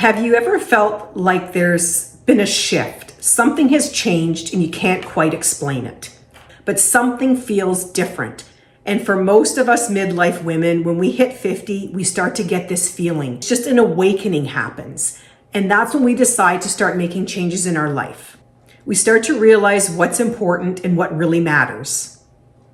Have you ever felt like there's been a shift? Something has changed and you can't quite explain it, but something feels different. And for most of us midlife women, when we hit 50, we start to get this feeling. It's just an awakening happens. And that's when we decide to start making changes in our life. We start to realize what's important and what really matters.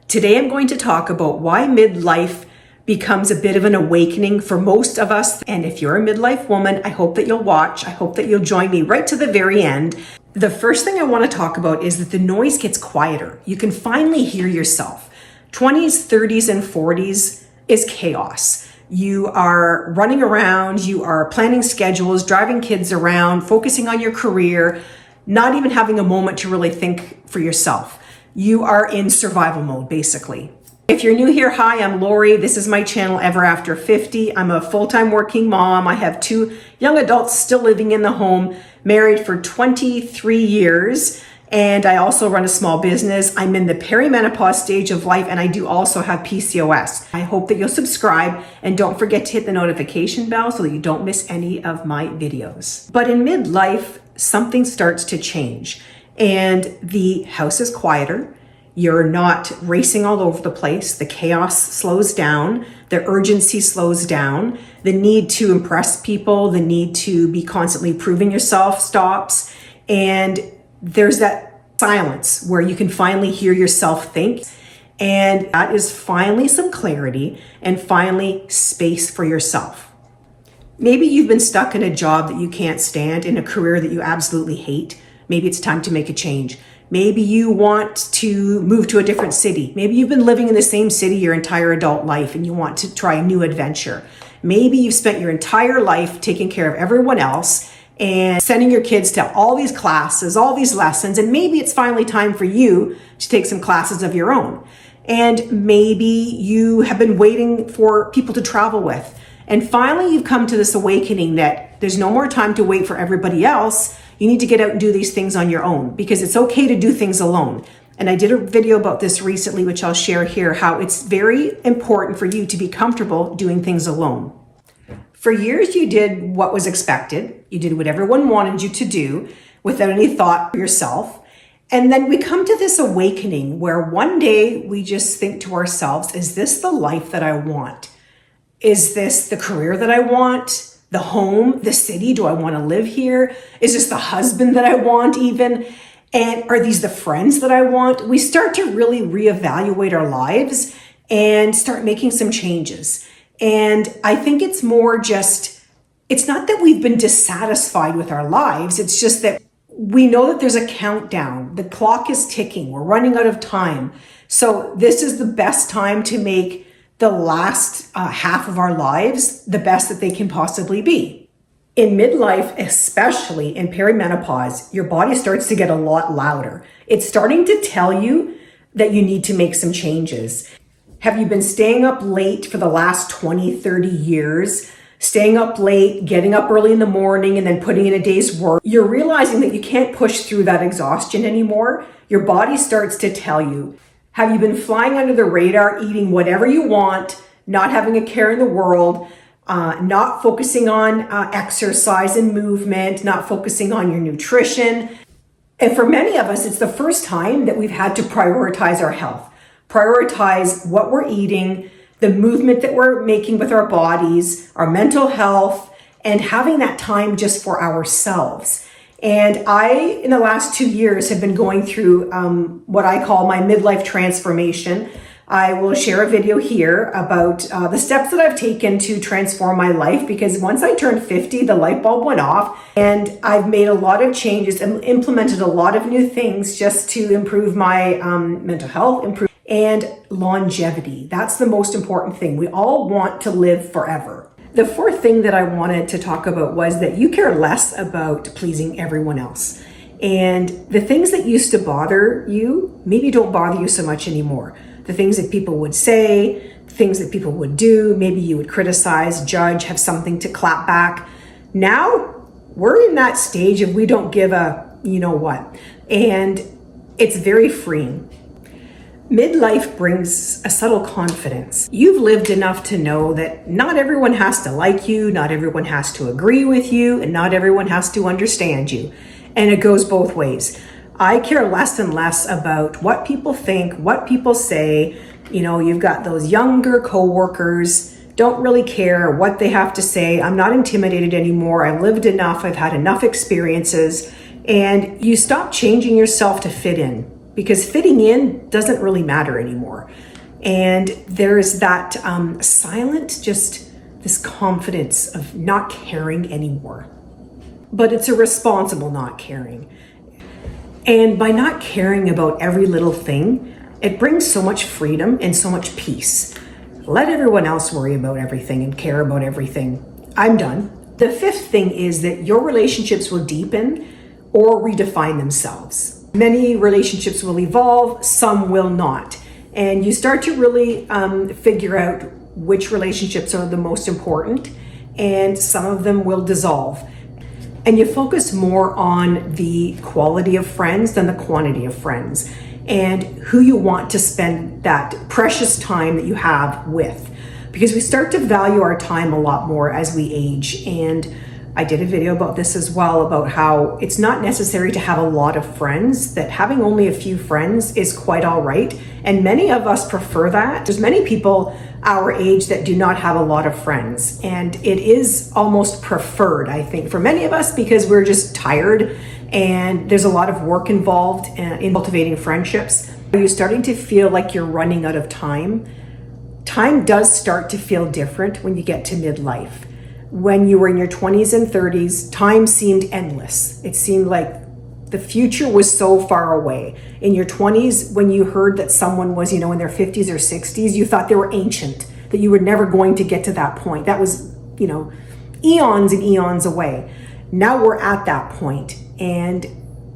Today, I'm going to talk about why midlife becomes a bit of an awakening for most of us. And if you're a midlife woman, I hope that you'll watch. I hope that you'll join me right to the very end. The first thing I want to talk about is that the noise gets quieter. You can finally hear yourself. 20s, 30s, and 40s is chaos. You are running around, you are planning schedules, driving kids around, focusing on your career, not even having a moment to really think for yourself. You are in survival mode, basically. If you're new here, hi, I'm Lori. This is my channel, Ever After 50. I'm a full-time working mom. I have 2 young adults still living in the home, married for 23 years. And I also run a small business. I'm in the perimenopause stage of life, and I do also have PCOS. I hope that you'll subscribe and don't forget to hit the notification bell so that you don't miss any of my videos. But in midlife, something starts to change and the house is quieter. You're not racing all over the place. The chaos slows down. The urgency slows down. The need to impress people, the need to be constantly proving yourself stops. And there's that silence where you can finally hear yourself think. And that is finally some clarity and finally space for yourself. Maybe you've been stuck in a job that you can't stand, in a career that you absolutely hate. Maybe it's time to make a change. Maybe you want to move to a different city. Maybe you've been living in the same city your entire adult life and you want to try a new adventure. Maybe you've spent your entire life taking care of everyone else and sending your kids to all these classes, all these lessons, and maybe it's finally time for you to take some classes of your own. And maybe you have been waiting for people to travel with. And finally, you've come to this awakening that there's no more time to wait for everybody else. You need to get out and do these things on your own because it's okay to do things alone. And I did a video about this recently, which I'll share here, how it's very important for you to be comfortable doing things alone. For years, you did what was expected. You did what everyone wanted you to do without any thought for yourself. And then we come to this awakening where one day we just think to ourselves, is this the life that I want? Is this the career that I want? The home, the city? Do I want to live here? Is this the husband that I want even? And are these the friends that I want? We start to really reevaluate our lives and start making some changes. And I think it's more just, it's not that we've been dissatisfied with our lives. It's just that we know that there's a countdown. The clock is ticking. We're running out of time. So this is the best time to make the last half of our lives the best that they can possibly be. In midlife, especially in perimenopause, your body starts to get a lot louder. It's starting to tell you that you need to make some changes. Have you been staying up late for the last 20, 30 years? Staying up late, getting up early in the morning, and then putting in a day's work? You're realizing that you can't push through that exhaustion anymore. Your body starts to tell you. Have you been flying under the radar, eating whatever you want, not having a care in the world, not focusing on exercise and movement, not focusing on your nutrition? And for many of us, it's the first time that we've had to prioritize our health, prioritize what we're eating, the movement that we're making with our bodies, our mental health, and having that time just for ourselves. And I, in the last 2 years, have been going through what I call my midlife transformation. I will share a video here about the steps that I've taken to transform my life, because once I turned 50, the light bulb went off and I've made a lot of changes and implemented a lot of new things just to improve my mental health, and longevity. That's the most important thing. We all want to live forever. The fourth thing that I wanted to talk about was that you care less about pleasing everyone else. And the things that used to bother you maybe don't bother you so much anymore. The things that people would say, things that people would do, maybe you would criticize, judge, have something to clap back. Now we're in that stage of we don't give a you know what. And it's very freeing. Midlife brings a subtle confidence. You've lived enough to know that not everyone has to like you, not everyone has to agree with you, and not everyone has to understand you. And it goes both ways. I care less and less about what people think, what people say. You know, you've got those younger coworkers, don't really care what they have to say. I'm not intimidated anymore. I've lived enough. I've had enough experiences. And you stop changing yourself to fit in, because fitting in doesn't really matter anymore. And there's that silent, just this confidence of not caring anymore. But it's a responsible not caring. And by not caring about every little thing, it brings so much freedom and so much peace. Let everyone else worry about everything and care about everything. I'm done. The fifth thing is that your relationships will deepen or redefine themselves. Many relationships will evolve, some will not. And you start to really figure out which relationships are the most important, and some of them will dissolve. And you focus more on the quality of friends than the quantity of friends, and who you want to spend that precious time that you have with. Because we start to value our time a lot more as we age. And I did a video about this as well, about how it's not necessary to have a lot of friends, that having only a few friends is quite all right. And many of us prefer that. There's many people our age that do not have a lot of friends. And it is almost preferred, I think, for many of us, because we're just tired and there's a lot of work involved in cultivating friendships. Are you starting to feel like you're running out of time? Time does start to feel different when you get to midlife. When you were in your 20s and 30s, time seemed endless. It seemed like the future was so far away. In your 20s, when you heard that someone was, in their 50s or 60s, you thought they were ancient, that you were never going to get to that point. That was, eons and eons away. Now we're at that point, and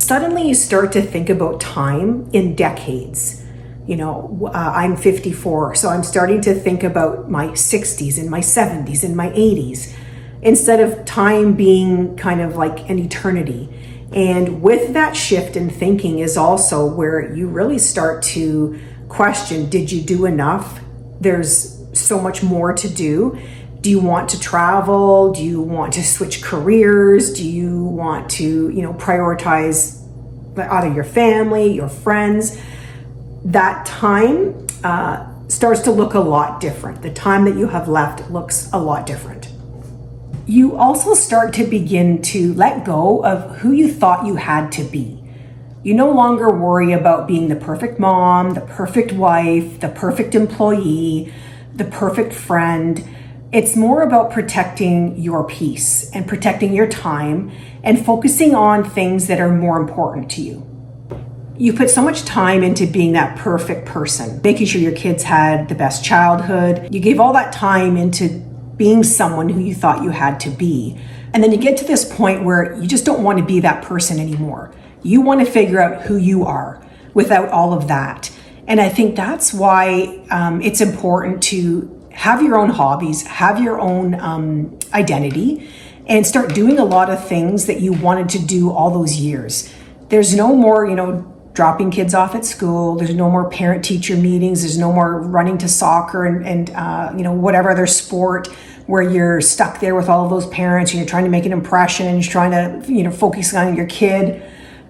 suddenly you start to think about time in decades. I'm 54, so I'm starting to think about my 60s and my 70s and my 80s, instead of time being kind of like an eternity. And with that shift in thinking is also where you really start to question, did you do enough? There's so much more to do. Do you want to travel? Do you want to switch careers? Do you want to, prioritize either your family, your friends? That time starts to look a lot different. The time that you have left looks a lot different. You also start to begin to let go of who you thought you had to be. You no longer worry about being the perfect mom, the perfect wife, the perfect employee, the perfect friend. It's more about protecting your peace and protecting your time and focusing on things that are more important to you. You put so much time into being that perfect person, making sure your kids had the best childhood. You gave all that time into being someone who you thought you had to be. And then you get to this point where you just don't want to be that person anymore. You want to figure out who you are without all of that. And I think that's why it's important to have your own hobbies, have your own identity, and start doing a lot of things that you wanted to do all those years. There's no more, dropping kids off at school. There's no more parent-teacher meetings. There's no more running to soccer and whatever other sport where you're stuck there with all of those parents and you're trying to make an impression and you're trying to, focus on your kid.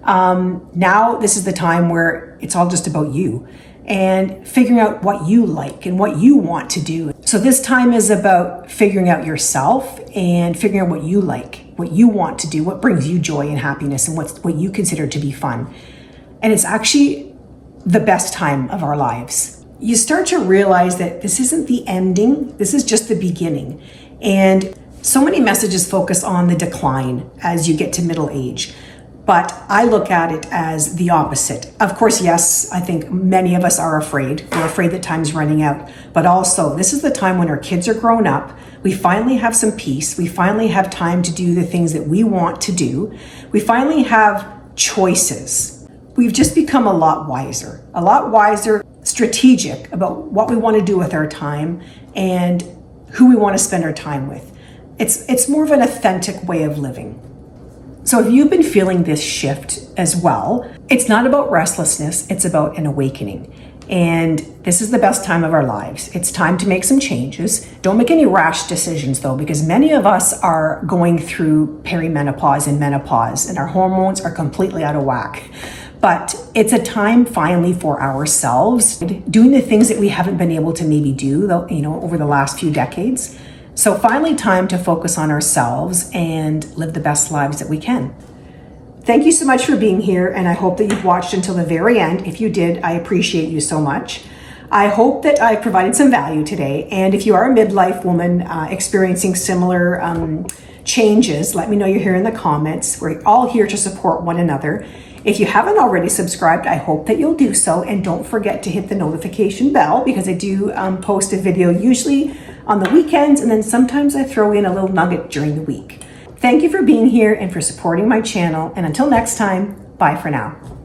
Now this is the time where it's all just about you and figuring out what you like and what you want to do. So this time is about figuring out yourself and figuring out what you like, what you want to do, what brings you joy and happiness, and what you consider to be fun. And it's actually the best time of our lives. You start to realize that this isn't the ending, this is just the beginning. And so many messages focus on the decline as you get to middle age. But I look at it as the opposite. Of course, yes, I think many of us are afraid. We're afraid that time's running out. But also, this is the time when our kids are grown up. We finally have some peace. We finally have time to do the things that we want to do. We finally have choices. We've just become a lot wiser, strategic about what we want to do with our time and who we want to spend our time with. It's more of an authentic way of living. So if you've been feeling this shift as well, it's not about restlessness, it's about an awakening. And this is the best time of our lives. It's time to make some changes. Don't make any rash decisions though, because many of us are going through perimenopause and menopause, and our hormones are completely out of whack. But it's a time finally for ourselves, doing the things that we haven't been able to maybe do, over the last few decades. So finally time to focus on ourselves and live the best lives that we can. Thank you so much for being here, and I hope that you've watched until the very end. If you did, I appreciate you so much. I hope that I provided some value today, and if you are a midlife woman experiencing similar changes, let me know you're here in the comments. We're all here to support one another. If you haven't already subscribed, I hope that you'll do so, and don't forget to hit the notification bell, because I do post a video usually on the weekends, and then sometimes I throw in a little nugget during the week. Thank you for being here and for supporting my channel. And until next time, bye for now.